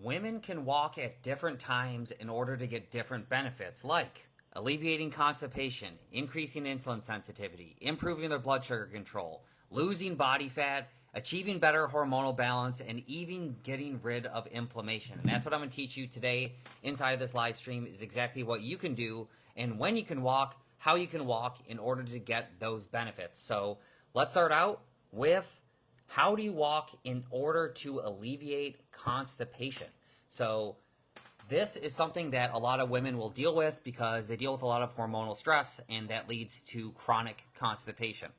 Women can walk at different times in order to get different benefits, like alleviating constipation, increasing insulin sensitivity, improving their blood sugar control, losing body fat, achieving better hormonal balance, and even getting rid of inflammation. And that's what I'm going to teach you today inside of this live stream is exactly what you can do and when you can walk, how you can walk in order to get those benefits. So let's start out with how do you walk in order to alleviate constipation? So this is something that a lot of women will deal with because they deal with a lot of hormonal stress, and that leads to chronic constipation.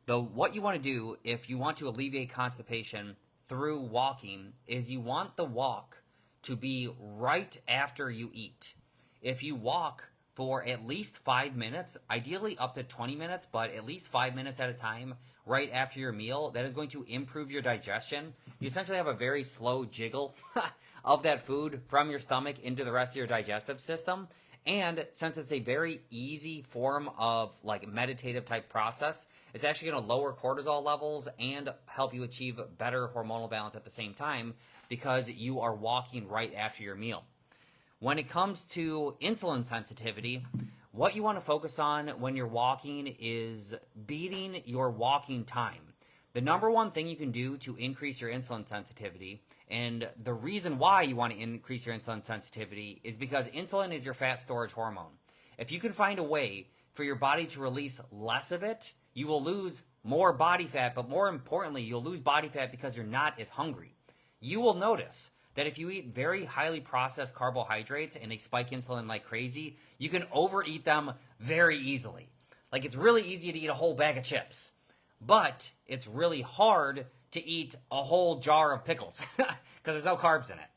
Though what you want to do if you want to alleviate constipation through walking is you want the walk to be right after you eat. If you walk for at least 5 minutes, ideally up to 20 minutes, but at least 5 minutes at a time right after your meal, that is going to improve your digestion. You essentially have a very slow jiggle of that food from your stomach into the rest of your digestive system. And since it's a very easy form of like meditative type process, it's actually going to lower cortisol levels and help you achieve better hormonal balance at the same time because you are walking right after your meal. When it comes to insulin sensitivity, what you want to focus on when you're walking is beating your walking time. The number one thing you can do to increase your insulin sensitivity, and the reason why you want to increase your insulin sensitivity is because insulin is your fat storage hormone. If you can find a way for your body to release less of it, you will lose more body fat, but more importantly, you'll lose body fat because you're not as hungry. You will notice that if you eat very highly processed carbohydrates and they spike insulin like crazy, you can overeat them very easily. Like it's really easy to eat a whole bag of chips, but it's really hard to eat a whole jar of pickles because there's no carbs in it.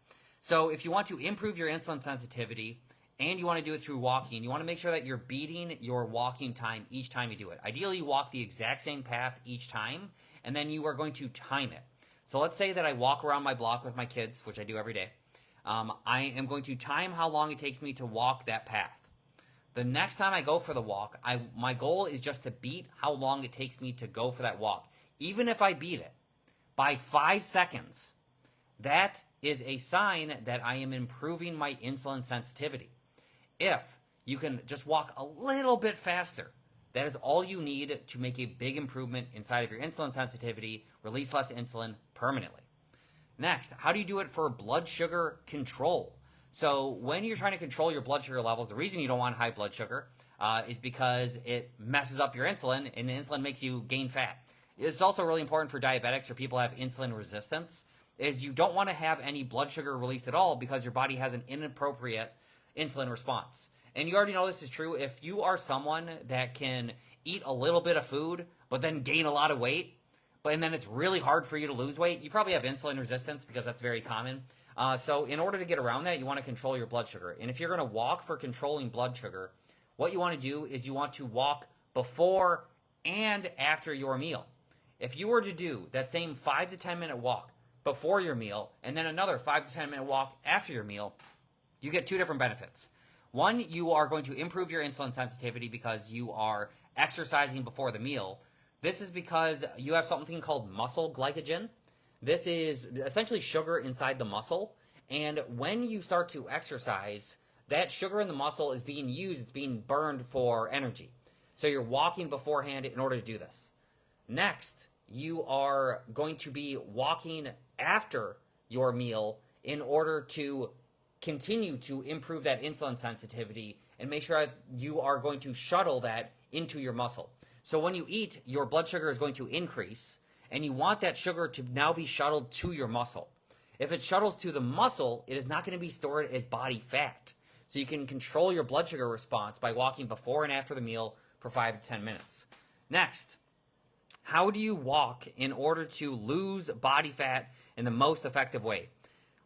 So if you want to improve your insulin sensitivity and you want to do it through walking, you want to make sure that you're beating your walking time each time you do it. Ideally, you walk the exact same path each time, and then you are going to time it. So let's say that I walk around my block with my kids, which I do every day. I am going to time how long it takes me to walk that path. The next time I go for the walk, my goal is just to beat how long it takes me to go for that walk. Even if I beat it by 5 seconds, that is a sign that I am improving my insulin sensitivity. If you can just walk a little bit faster, that is all you need to make a big improvement inside of your insulin sensitivity, release less insulin permanently. Next, how do you do it for blood sugar control? So when you're trying to control your blood sugar levels, the reason you don't want high blood sugar is because it messes up your insulin, and insulin makes you gain fat. It's also really important for diabetics or people who have insulin resistance, is you don't want to have any blood sugar released at all because your body has an inappropriate insulin response. And you already know this is true. If you are someone that can eat a little bit of food, but then gain a lot of weight, and then it's really hard for you to lose weight, you probably have insulin resistance because that's very common. So in order to get around that, you want to control your blood sugar. And if you're going to walk for controlling blood sugar, what you want to do is you want to walk before and after your meal. If you were to do that same 5 to 10 minute walk before your meal and then another 5 to 10 minute walk after your meal, you get two different benefits. One, you are going to improve your insulin sensitivity because you are exercising before the meal. This is because you have something called muscle glycogen. This is essentially sugar inside the muscle. And when you start to exercise, that sugar in the muscle is being used, it's being burned for energy. So you're walking beforehand in order to do this. Next, you are going to be walking after your meal in order to continue to improve that insulin sensitivity and make sure you are going to shuttle that into your muscle. So when you eat, your blood sugar is going to increase, and you want that sugar to now be shuttled to your muscle. If it shuttles to the muscle, it is not going to be stored as body fat. So you can control your blood sugar response by walking before and after the meal for 5 to 10 minutes. Next, how do you walk in order to lose body fat in the most effective way?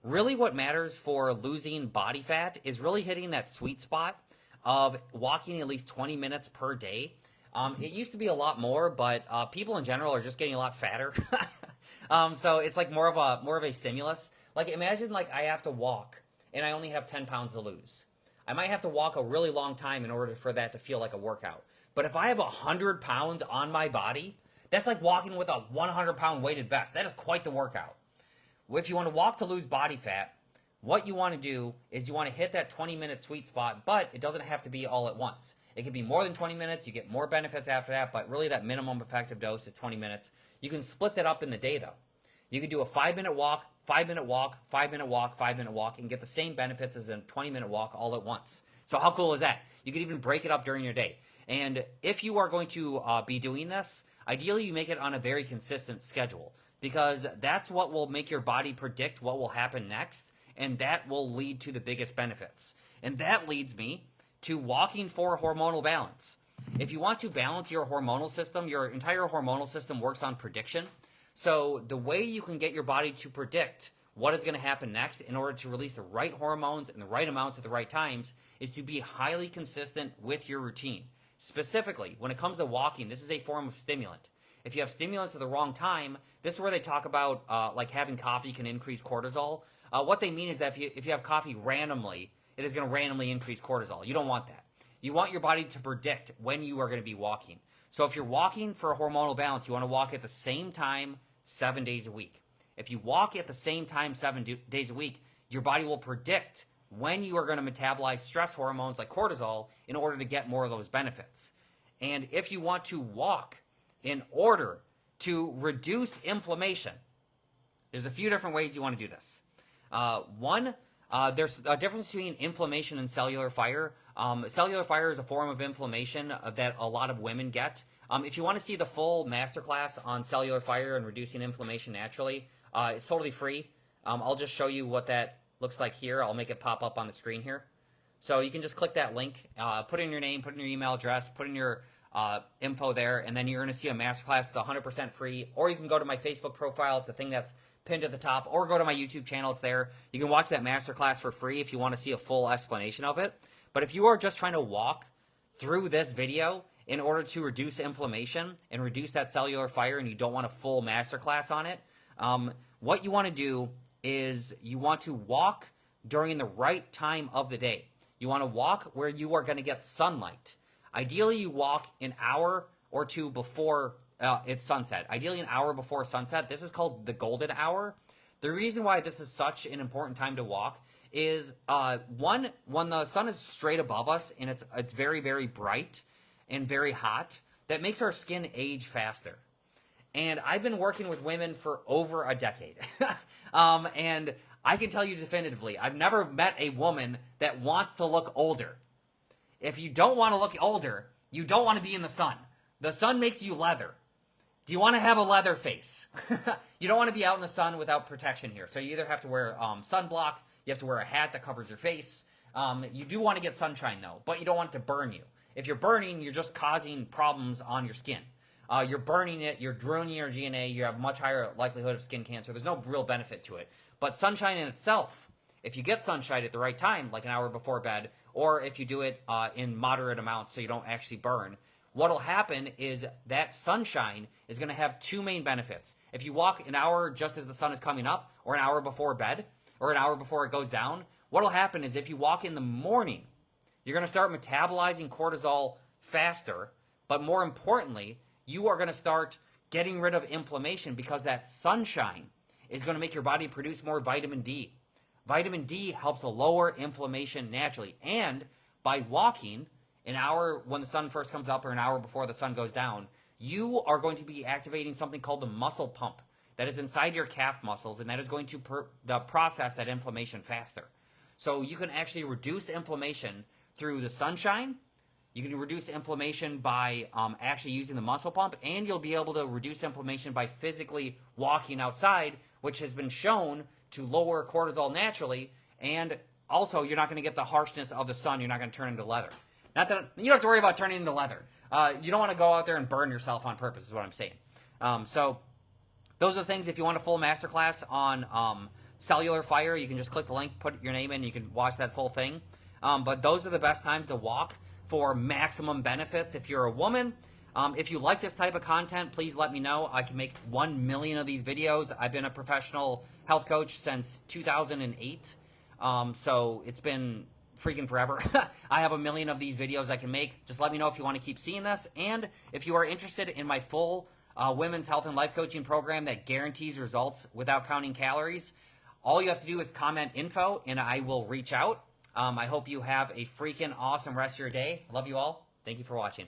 Really what matters for losing body fat is really hitting that sweet spot of walking at least 20 minutes per day. It used to be a lot more, but people in general are just getting a lot fatter. So it's like more of a stimulus. Like imagine like I have to walk and I only have 10 pounds to lose. I might have to walk a really long time in order for that to feel like a workout. But if I have 100 pounds on my body, that's like walking with a 100-pound weighted vest. That is quite the workout. If you want to walk to lose body fat, what you want to do is you want to hit that 20-minute sweet spot, but it doesn't have to be all at once. It can be more than 20 minutes. You get more benefits after that, but really that minimum effective dose is 20 minutes. You can split that up in the day, though. You can do a 5-minute walk, 5-minute walk, 5-minute walk, 5-minute walk, and get the same benefits as a 20-minute walk all at once. So how cool is that? You can even break it up during your day. And if you are going to be doing this, ideally you make it on a very consistent schedule, because that's what will make your body predict what will happen next, and that will lead to the biggest benefits. And that leads me to walking for hormonal balance. If you want to balance your hormonal system, your entire hormonal system works on prediction. So the way you can get your body to predict what is going to happen next in order to release the right hormones in the right amounts at the right times is to be highly consistent with your routine. Specifically, when it comes to walking, this is a form of stimulant. If you have stimulants at the wrong time, this is where they talk about like having coffee can increase cortisol. What they mean is that if you have coffee randomly, it is going to randomly increase cortisol. You don't want that. You want your body to predict when you are going to be walking. So if you're walking for a hormonal balance, you want to walk at the same time 7 days a week. If you walk at the same time 7 days a week, your body will predict when you are going to metabolize stress hormones like cortisol in order to get more of those benefits. And if you want to walk in order to reduce inflammation, there's a few different ways you want to do this. One, there's a difference between inflammation and cellular fire. Cellular fire is a form of inflammation that a lot of women get. If you want to see the full masterclass on cellular fire and reducing inflammation naturally, it's totally free. I'll just show you what that looks like here. I'll make it pop up on the screen here. So you can just click that link, put in your name, put in your email address, put in your info there, and then you're going to see a masterclass. It's 100% free. Or you can go to my Facebook profile. It's the thing that's pinned at the top. Or go to my YouTube channel. It's there. You can watch that masterclass for free if you want to see a full explanation of it. But if you are just trying to walk through this video in order to reduce inflammation and reduce that cellular fire, and you don't want a full masterclass on it, what you want to do is you want to walk during the right time of the day. You want to walk where you are going to get sunlight. Ideally, you walk an hour or two before it's sunset. Ideally, an hour before sunset. This is called the golden hour. The reason why this is such an important time to walk is, one, when the sun is straight above us and it's very, very bright and very hot, that makes our skin age faster. And I've been working with women for over a decade. And I can tell you definitively, I've never met a woman that wants to look older. If you don't want to look older, you don't want to be in the sun. The sun makes you leather. Do you want to have a leather face? You don't want to be out in the sun without protection here. So you either have to wear sunblock, you have to wear a hat that covers your face. You do want to get sunshine though, but you don't want it to burn you. If you're burning, you're just causing problems on your skin. You're burning it, you're ruining your DNA, you have much higher likelihood of skin cancer. There's no real benefit to it. But sunshine in itself, if you get sunshine at the right time, like an hour before bed, or if you do it in moderate amounts so you don't actually burn, what'll happen is that sunshine is going to have two main benefits. If you walk an hour just as the sun is coming up, or an hour before bed, or an hour before it goes down, what'll happen is if you walk in the morning, you're going to start metabolizing cortisol faster, but more importantly, you are going to start getting rid of inflammation because that sunshine is going to make your body produce more vitamin D. Vitamin D helps to lower inflammation naturally. And by walking an hour when the sun first comes up or an hour before the sun goes down, you are going to be activating something called the muscle pump that is inside your calf muscles, and that is going to process that inflammation faster. So you can actually reduce inflammation through the sunshine. You can reduce inflammation by actually using the muscle pump, and you'll be able to reduce inflammation by physically walking outside, which has been shown to lower cortisol naturally, and also you're not going to get the harshness of the sun. You're not going to turn into leather. Not that you don't have to worry about turning into leather. You don't want to go out there and burn yourself on purpose is what I'm saying. So those are the things. If you want a full masterclass on cellular fire, you can just click the link, put your name in, you can watch that full thing. But those are the best times to walk for maximum benefits. If you're a woman, if you like this type of content, please let me know. I can make 1 million of these videos. I've been a professional health coach since 2008. So it's been freaking forever. I have 1 million of these videos I can make. Just let me know if you want to keep seeing this. And if you are interested in my full women's health and life coaching program that guarantees results without counting calories, All you have to do is comment info, and I will reach out. I hope you have a freaking awesome rest of your day. Love you all. Thank you for watching.